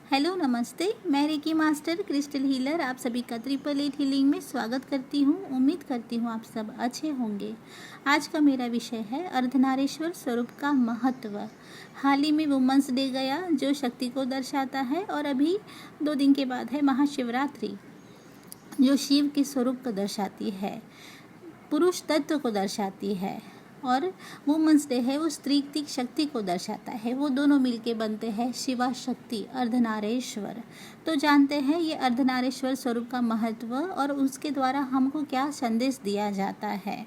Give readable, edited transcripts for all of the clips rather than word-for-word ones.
Hello नमस्ते, मैं reiki master crystal healer आप सभी का 888 हीलिंग में स्वागत करती हूँ। उम्मीद करती हूँ आप सब अच्छे होंगे। आज का मेरा विषय है अर्धनारीश्वर स्वरूप का महत्व। हाल ही में वुमेंस डे गया जो शक्ति को दर्शाता है, और अभी 2 दिन के बाद है महाशिवरात्रि जो शिव के स्वरूप को दर्शाती है, पुरुष तत्व को दर्शाती है। और वुमेंस डे है वो स्त्री की शक्ति को दर्शाता है। वो दोनों मिलके बनते हैं शिवा शक्ति अर्धनारीश्वर। तो जानते हैं ये अर्धनारीश्वर स्वरूप का महत्व और उसके द्वारा हमको क्या संदेश दिया जाता है।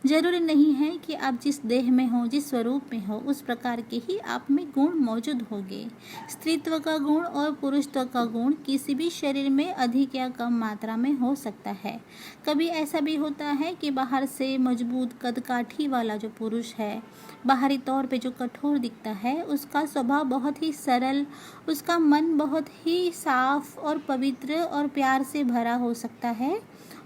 जरूरी नहीं है कि आप जिस देह में हो, जिस स्वरूप में हो, उस प्रकार के ही आप में गुण मौजूद होंगे। स्त्रीत्व का गुण और पुरुषत्व का गुण किसी भी शरीर में अधिक या कम मात्रा में हो सकता है। कभी ऐसा भी होता है कि बाहर से मजबूत कदकाठी वाला जो पुरुष है, बाहरी तौर पे जो कठोर दिखता है, उसका स्वभाव बहुत ही सरल, उसका मन बहुत ही साफ और पवित्र और प्यार से भरा हो सकता है,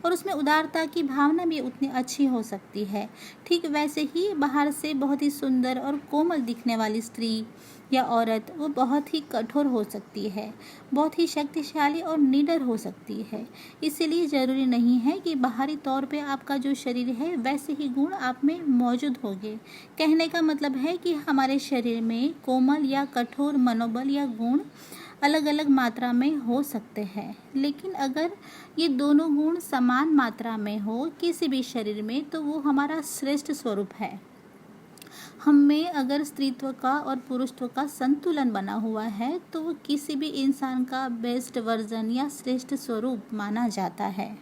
और उसमें उदारता की भावना भी उतनी अच्छी हो सकती है। ठीक वैसे ही बाहर से बहुत ही सुंदर और कोमल दिखने वाली स्त्री या औरत वो बहुत ही कठोर हो सकती है, बहुत ही शक्तिशाली और निडर हो सकती है। इसीलिए ज़रूरी नहीं है कि बाहरी तौर पे आपका जो शरीर है वैसे ही गुण आप में मौजूद होंगे। कहने का मतलब है कि हमारे शरीर में कोमल या कठोर मनोबल या गुण अलग अलग मात्रा में हो सकते हैं, लेकिन अगर ये दोनों गुण समान मात्रा में हो किसी भी शरीर में तो वो हमारा श्रेष्ठ स्वरूप है। हम में अगर स्त्रीत्व का और पुरुषत्व का संतुलन बना हुआ है तो वो किसी भी इंसान का बेस्ट वर्जन या श्रेष्ठ स्वरूप माना जाता है।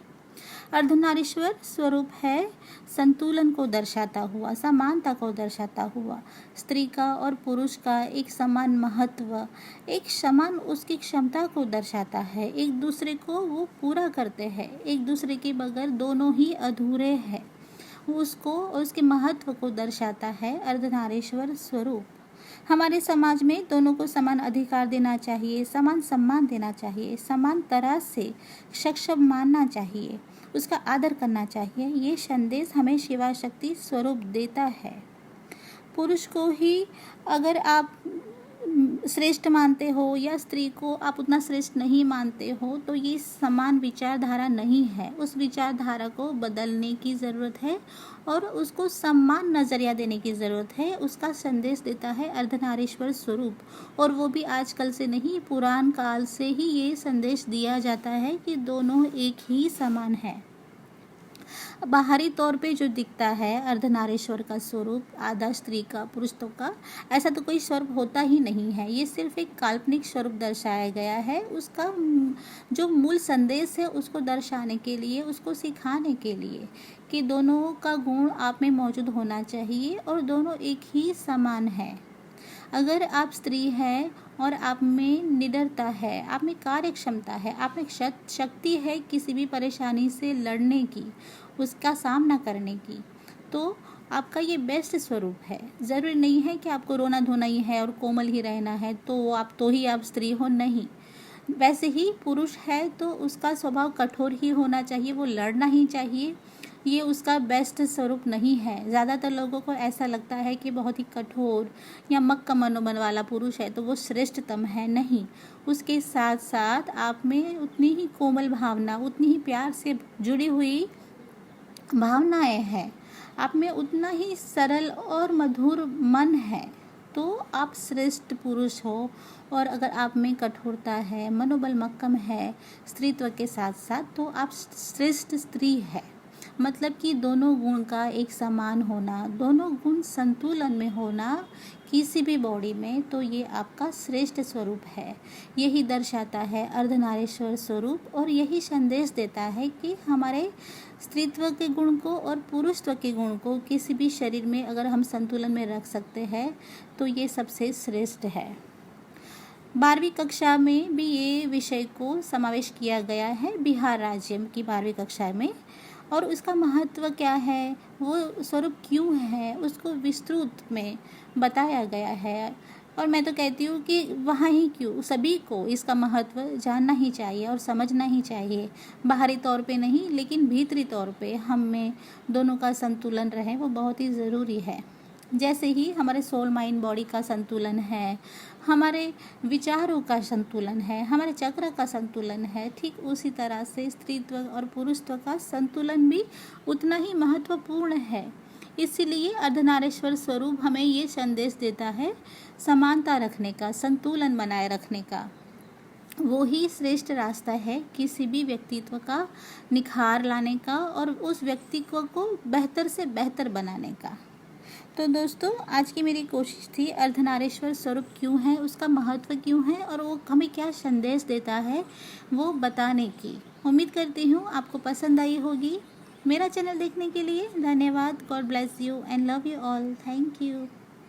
अर्धनारीश्वर स्वरूप है संतुलन को दर्शाता हुआ, समानता को दर्शाता हुआ, स्त्री का और पुरुष का एक समान महत्व, एक समान उसकी क्षमता को दर्शाता है। एक दूसरे को वो पूरा करते हैं, एक दूसरे के बगैर दोनों ही अधूरे हैं। उसको और उसके महत्व को दर्शाता है अर्धनारीश्वर स्वरूप। हमारे समाज में दोनों को समान अधिकार देना चाहिए, समान सम्मान देना चाहिए, समान तरह से सक्षम मानना चाहिए, उसका आदर करना चाहिए। ये संदेश हमें शिवा शक्ति स्वरूप देता है। पुरुष को ही अगर आप श्रेष्ठ मानते हो या स्त्री को आप उतना श्रेष्ठ नहीं मानते हो तो ये समान विचारधारा नहीं है। उस विचारधारा को बदलने की ज़रूरत है और उसको सम्मान नज़रिया देने की ज़रूरत है। उसका संदेश देता है अर्धनारीश्वर स्वरूप, और वो भी आजकल से नहीं, पुरान काल से ही ये संदेश दिया जाता है कि दोनों एक ही समान है। बाहरी तौर पे जो दिखता है अर्धनारीश्वर का स्वरूप, आधा स्त्री का पुरुषत्व का, ऐसा तो कोई स्वरूप होता ही नहीं है। ये सिर्फ एक काल्पनिक स्वरूप दर्शाया गया है। उसका जो मूल संदेश है उसको दर्शाने के लिए, उसको सिखाने के लिए कि दोनों का गुण आप में मौजूद होना चाहिए और दोनों एक ही समान है। अगर आप स्त्री हैं और आप में निडरता है, आप में कार्य क्षमता है, आप में शक्ति है किसी भी परेशानी से लड़ने की, उसका सामना करने की, तो आपका ये बेस्ट स्वरूप है। ज़रूरी नहीं है कि आपको रोना धोना ही है और कोमल ही रहना है तो ही आप स्त्री हो, नहीं। वैसे ही पुरुष है तो उसका स्वभाव कठोर ही होना चाहिए, वो लड़ना ही चाहिए। ये उसका बेस्ट स्वरूप नहीं है। ज़्यादातर लोगों को ऐसा लगता है कि बहुत ही कठोर या मक्का मनोबल वाला पुरुष है तो वो श्रेष्ठतम है। नहीं, उसके साथ साथ आप में उतनी ही कोमल भावना, उतनी ही प्यार से जुड़ी हुई भावनाएं हैं, आप में उतना ही सरल और मधुर मन है, तो आप श्रेष्ठ पुरुष हो। और अगर आप में कठोरता है, मनोबल मक्कम है स्त्रीत्व के साथ साथ, तो आप श्रेष्ठ स्त्री है। मतलब कि दोनों गुण का एक समान होना, दोनों गुण संतुलन में होना किसी भी बॉडी में, तो ये आपका श्रेष्ठ स्वरूप है। यही दर्शाता है अर्धनारीश्वर स्वरूप, और यही संदेश देता है कि हमारे स्त्रीत्व के गुण को और पुरुषत्व के गुण को किसी भी शरीर में अगर हम संतुलन में रख सकते हैं तो ये सबसे श्रेष्ठ है। 12वीं कक्षा में भी ये विषय को समावेश किया गया है, बिहार राज्य की 12वीं कक्षा में, और उसका महत्व क्या है, वो स्वरूप क्यों है, उसको विस्तृत में बताया गया है। और मैं तो कहती हूँ कि वहाँ ही क्यों, सभी को इसका महत्व जानना ही चाहिए और समझना ही चाहिए। बाहरी तौर पे नहीं, लेकिन भीतरी तौर पे हम में दोनों का संतुलन रहे, वो बहुत ही ज़रूरी है। जैसे ही हमारे सोल माइंड बॉडी का संतुलन है, हमारे विचारों का संतुलन है, हमारे चक्र का संतुलन है, ठीक उसी तरह से स्त्रीत्व और पुरुषत्व का संतुलन भी उतना ही महत्वपूर्ण है। इसीलिए अर्धनारीश्वर स्वरूप हमें ये संदेश देता है समानता रखने का, संतुलन बनाए रखने का। वो ही श्रेष्ठ रास्ता है किसी भी व्यक्तित्व का निखार लाने का और उस व्यक्तित्व को बेहतर से बेहतर बनाने का। तो दोस्तों, आज की मेरी कोशिश थी अर्धनारीश्वर स्वरूप क्यों है, उसका महत्व क्यों है और वो हमें क्या संदेश देता है वो बताने की। उम्मीद करती हूँ आपको पसंद आई होगी। मेरा चैनल देखने के लिए धन्यवाद। God bless you and love you all. Thank you.